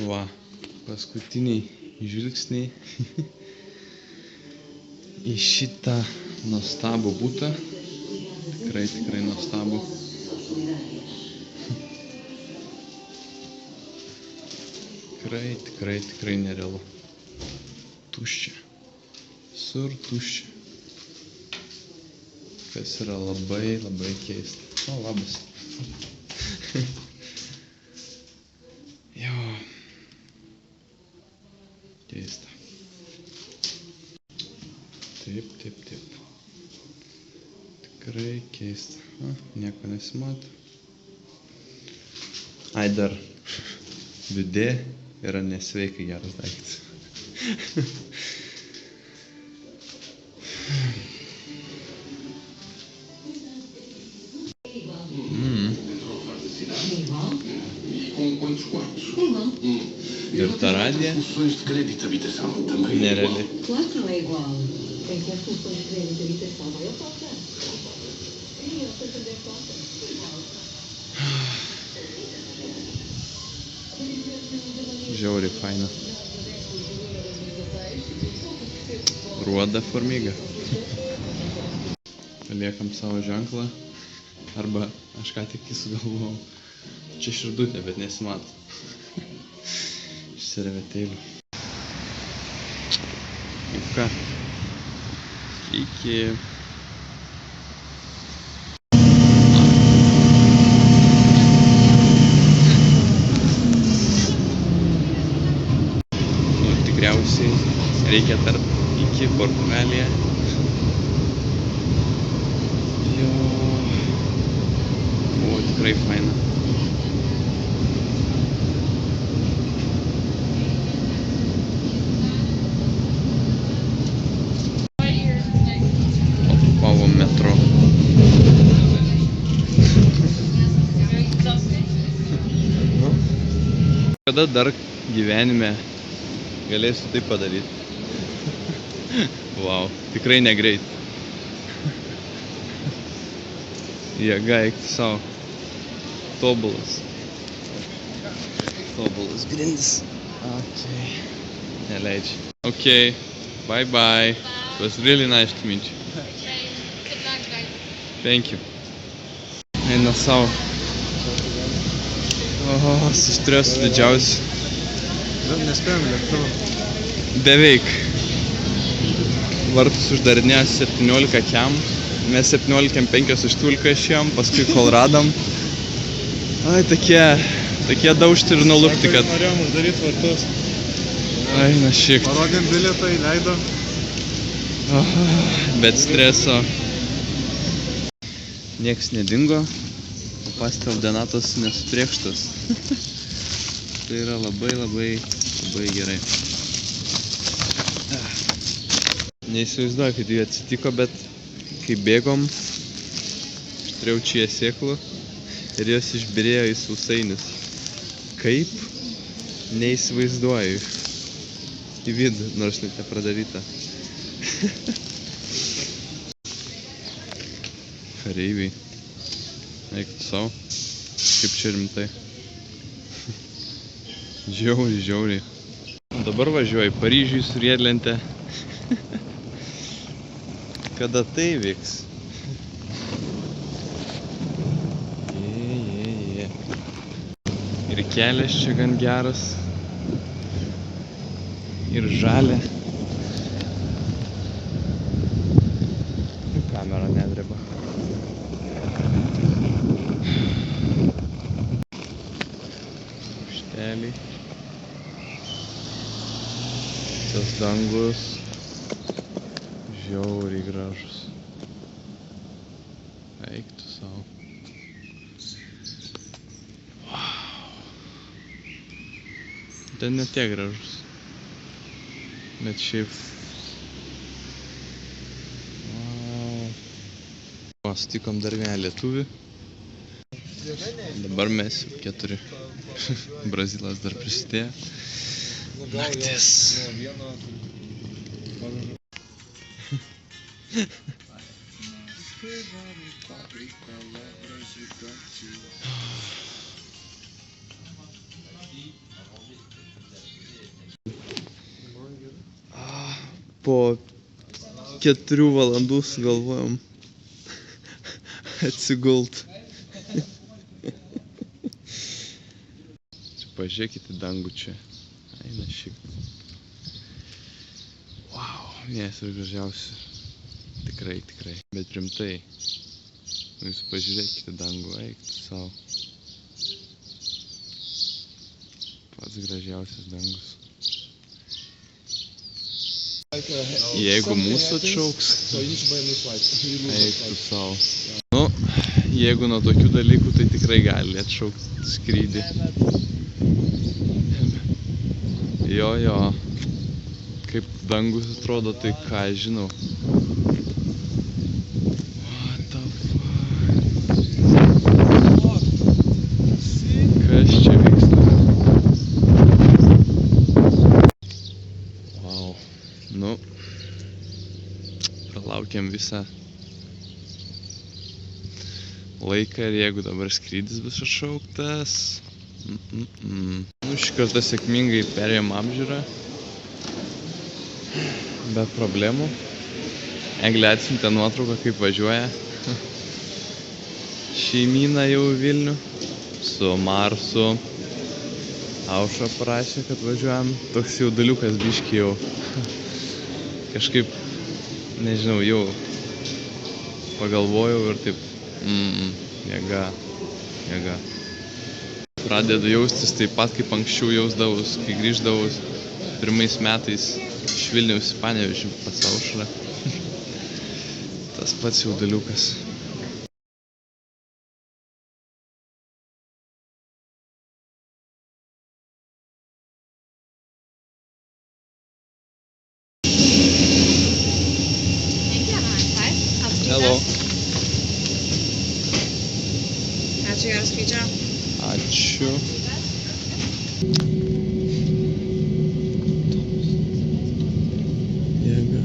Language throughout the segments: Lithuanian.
Va, paskutiniai žvilgsniai į šitą nuostabų butą. Tikrai nuostabų. Tikrai nerealu. Tuščia. Sur tuščia. Kas yra labai keista. O, labas. Jo. Keista. Taip. Tikrai keista. Nieko nesimato. Ai, dar vidė yra nesveikai geras daiktas. Ir ta radija nereali. Žiauriai faina. Ruoda formiga. Paliekam savo ženklą. Arba aš ką tik sugalvojau. Čia širdutė, bet nesimato. Iš servetėlių. Kaip ką? Iki. Tikriausiai reikia tarp iki Portugalija. Jo. Buvo tikrai faina. Okupavo metro. Kada dar gyvenime galėsiu tai padaryti. Wow, tikrai negreit. Jėga, eik tu savo. Tobulas. Tobulas grindis. Okay. Neleidžia. Okay, bye. It was really nice to meet you. Good luck, guys. Thank you. Eina savo. Oho, su stresu didžiausiu. Nespėjom lėktuvą. Beveik. Vartus uždarinėjo 17 kiam. Mes 17:05 užtvilką išėjom, paskui kol radom. Ai, tokie daužti ir nulupti, kad... Norėjom uždaryti vartus. Ai, na šiek. Parodėm bilietą, įleidom. Bet streso. Nieks nedingo, o pastel denatos nesupriekštas. Tai yra labai gerai. Neįsivaizduoju, kad jį atsitiko, bet kai bėgom, aš turėjau čia sėklų ir jos išbirėjo į sausainius. Kaip? Neįsivaizduoju. Į vidų, nors net nepradaryta. Kareiviai. Eik tu savo. Kaip čia rimtai. Žiauriai. Dabar važiuoju į Paryžių su riedlente. Kada tai vyks? Ir kelias čia gan geras. Ir žalia. Kamera nedreba. Štelį. Tas dangus. Žiauriai gražus. Eik tu savo. Wow. Ten ne tiek gražus. Bet šiaip... Wow. O, sutikom dar vieną lietuvį. Dabar mes 4. Brazilas dar prisidėjo. Naktis. Po 4 valandų sugalvojom atsigult. Čia pažiūrėkit į dangų čia. Eina šiek. Wow, vienas iš gražiausių. Tikrai, tikrai. Bet rimtai. Jūs pažiūrėkit į dangų, eik tu savo. Pats gražiausias dangus. Jeigu mūsų atšauks, eik tu savo. Nu, jeigu nuo tokių dalykų, tai tikrai gali atšaukti skrydį. Jo. Kaip dangus atrodo, tai ką aš žinau. What the fuck? Kas čia vyksta? Wow. Nu, pralaukėm visą laiką ir jeigu dabar skrydis bus atšauktas. Nu, šį kartą sėkmingai perėjom apžiūrą. Be problemų. Eglė atsiuntė nuotrauką, kaip važiuoja šeimyna jau į Vilnių. Su Marsu. Aušra parašė, kad važiuojam. Toks jauduliukas biškį jau. Kažkaip, nežinau, jau pagalvojau ir taip, jėga. Pradedu jaustis taip pat, kaip anksčiau jausdavus, kai grįždavus pirmais metais iš Vilniaus į Panevėžį pas Aušrą. Tas pats jauduliukas. Hello. Ačiū, gero skrydžio. Ačiū. Jėga.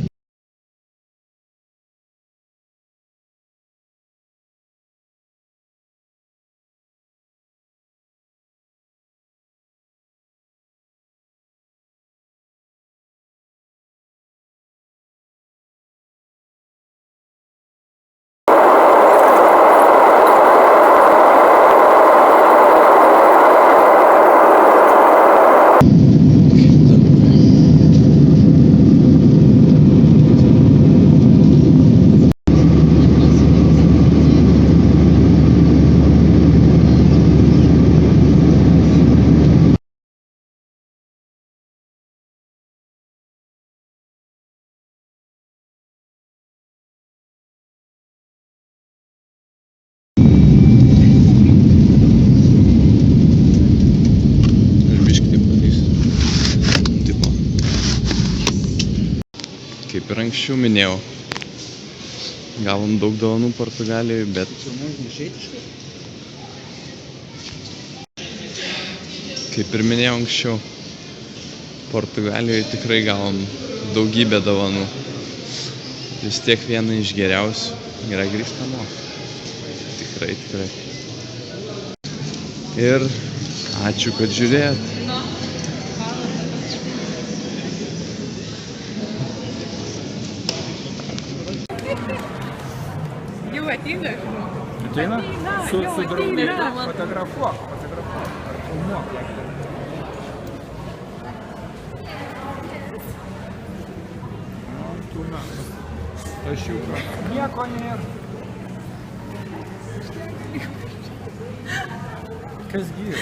Kaip ir anksčiau minėjau, gavom daug dovanų Portugalijoje, bet kaip ir minėjau anksčiau, Portugalijoje tikrai gavom daugybę dovanų. Vis tiek viena iš geriausių yra grįžt namo. Tikrai. Ir ačiū, kad žiūrėjot. Jau ateina? Ateina? Su draugais fotografuok. Filmuok. Aš jau nieko nėra. Kas gyvė?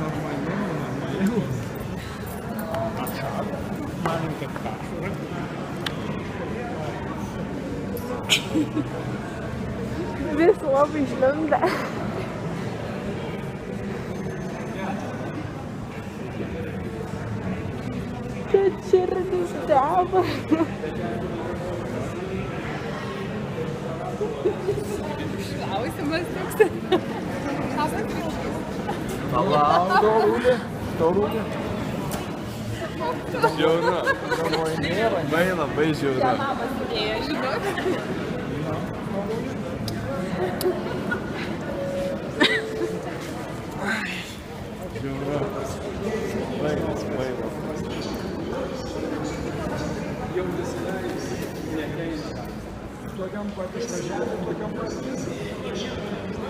Normaliau. Manim, kad kažkur. Vis labai žliunda. Kad širdis deba. Klausimas toks. Palauk, Gaulė. Storūgė. Žiauru. Galvoju, nėra. Labai žiauru. Baigas. Jau nusileidus, nekeina. Tokiam pat išvažiavim, tokiam pat.